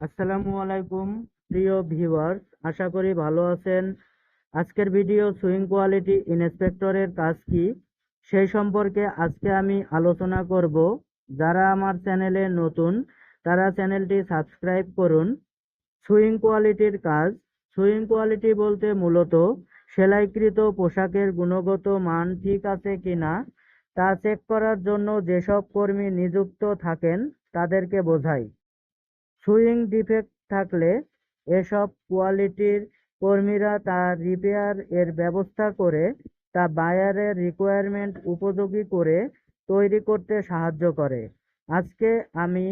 আসসালামু আলাইকুম প্রিয় ভিউয়ার্স, আশা করি ভালো আছেন। আজকের ভিডিও সুইং কোয়ালিটি ইন্সপেক্টরের কাজ কি সেই সম্পর্কে আজকে আমি আলোচনা করব। যারা আমার চ্যানেলে নতুন তারা চ্যানেলটি সাবস্ক্রাইব করুন। সুইং কোয়ালিটির কাজ। সুইং কোয়ালিটি বলতে মূলত সেলাইকৃত পোশাকের গুণগত মান ঠিক আছে কিনা তা চেক করার জন্য যেসব কর্মী নিযুক্ত থাকেন তাদেরকে বোঝায়। সুইং ডিফেক্ট থাকলে এসব কোয়ালিটির কর্মীরা তা রিপেয়ার এর ব্যবস্থা করে তা বায়ারের রিকোয়ারমেন্ট উপযোগী করে তৈরি করতে সাহায্য করে। আজকে আমি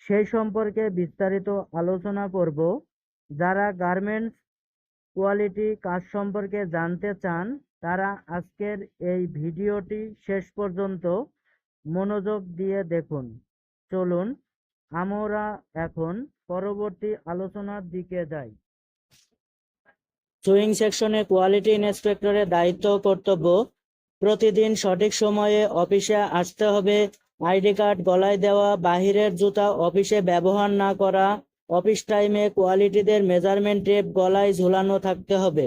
সেই সম্পর্কে বিস্তারিত আলোচনা করব। যারা গার্মেন্টস কোয়ালিটি কাজ সম্পর্কে জানতে চান তারা আজকের এই ভিডিওটি শেষ পর্যন্ত মনোযোগ দিয়ে দেখুন। চলুন আমরা এখন পরবর্তী আলোচনার দিকে যাই। সুইং সেকশনে কোয়ালিটি ইন্সপেক্টরের দায়িত্ব কর্তব্য: প্রতিদিন সঠিক সময়ে অফিসে আসতে হবে, আইডি কার্ড গলায় দেওয়া, বাহিরের জুতা অফিসে ব্যবহার না করা, অফিস টাইমে কোয়ালিটিদের মেজারমেন্ট টেপ গলায় ঝুলানো থাকতে হবে।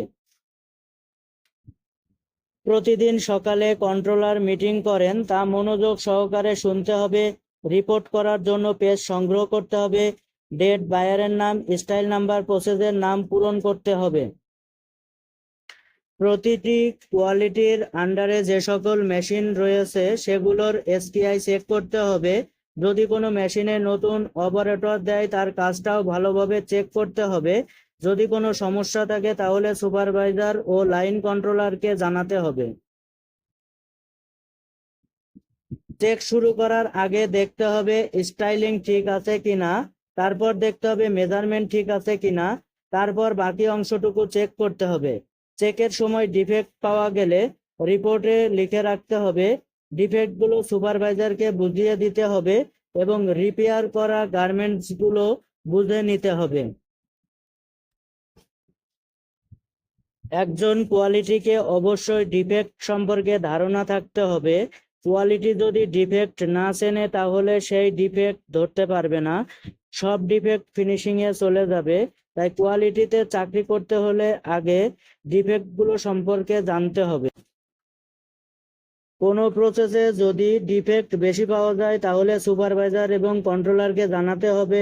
প্রতিদিন সকালে কন্ট্রোলার মিটিং করেন, তা মনোযোগ সহকারে শুনতে হবে। রিপোর্ট করার জন্য পেজ সংগ্রহ করতে হবে। ডেট, বায়ারের নাম, স্টাইল নাম্বার, প্রসেসের নাম পূরণ করতে হবে। প্রতিটি কোয়ালিটির আন্ডারে যে সকল মেশিন রয়েছে সেগুলোর এসটিআই চেক করতে হবে। যদি কোনো মেশিনে নতুন অপারেটর দেয় তার কাজটাও ভালোভাবে চেক করতে হবে। যদি কোনো সমস্যা থাকে তাহলে সুপারভাইজার ও লাইন কন্ট্রোলারকে জানাতে হবে। চেক শুরু করার আগে দেখতে হবে স্টাইলিং ঠিক আছে কিনা, তারপর দেখতে হবে মেজারমেন্ট ঠিক আছে কিনা, তারপর বাকি অংশটুকু চেক করতে হবে। চেকের সময় ডিফেক্ট পাওয়া গেলে রিপোর্টে লিখে রাখতে হবে। ডিফেক্টগুলো সুপারভাইজারকে বুঝিয়ে দিতে হবে এবং রিপেয়ার করা গার্মেন্টসগুলো বুঝে নিতে হবে। একজন কোয়ালিটিকে অবশ্যই ডিফেক্ট সম্পর্কে ধারণা থাকতে হবে। কোয়ালিটি যদি ডিফেক্ট না চেনে তাহলে সেই ডিফেক্ট ধরতে পারবে না, সব ডিফেক্ট ফিনিশিং এ চলে যাবে। তাই কোয়ালিটিতে চাকরি করতে হলে আগে ডিফেক্টগুলো সম্পর্কে জানতে হবে। কোনো প্রসেসে যদি ডিফেক্ট বেশি পাওয়া যায় তাহলে সুপারভাইজার এবং কন্ট্রোলারকে জানাতে হবে।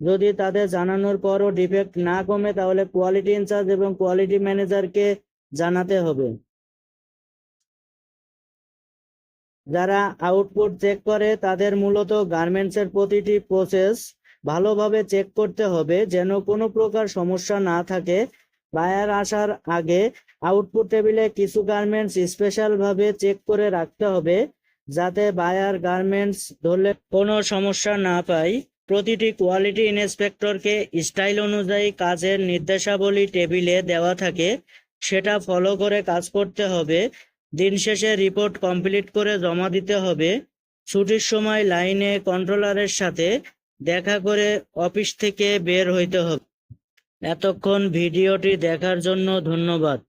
যদি তাদের জানানোর পরও ডিফেক্ট না কমে তাহলে কোয়ালিটি ইনচার্জ এবং কোয়ালিটি ম্যানেজারকে জানাতে হবে। যারা আউটপুট চেক করে তাদের মূলত গার্মেন্টসের প্রতিটি প্রসেস ভালোভাবে চেক করতে হবে যেন কোনো প্রকার সমস্যা না থাকে। বায়ার আসার আগে আউটপুট টেবিলে কিছু গার্মেন্টস স্পেশাল ভাবে চেক করে রাখতে হবে যাতে বায়ার গার্মেন্টস ধরলে কোনো সমস্যা না পায়। প্রতিটি কোয়ালিটি ইন্সপেক্টরকে স্টাইল অনুযায়ী কাজের নির্দেশাবলী টেবিলে দেওয়া থাকে, সেটা ফলো করে কাজ করতে হবে। দিন শেষে রিপোর্ট কমপ্লিট করে জমা দিতে হবে। ছুটির সময় লাইনে কন্ট্রোলারের সাথে দেখা করে অফিস থেকে বের হইতে হবে। এতক্ষণ ভিডিওটি দেখার জন্য ধন্যবাদ।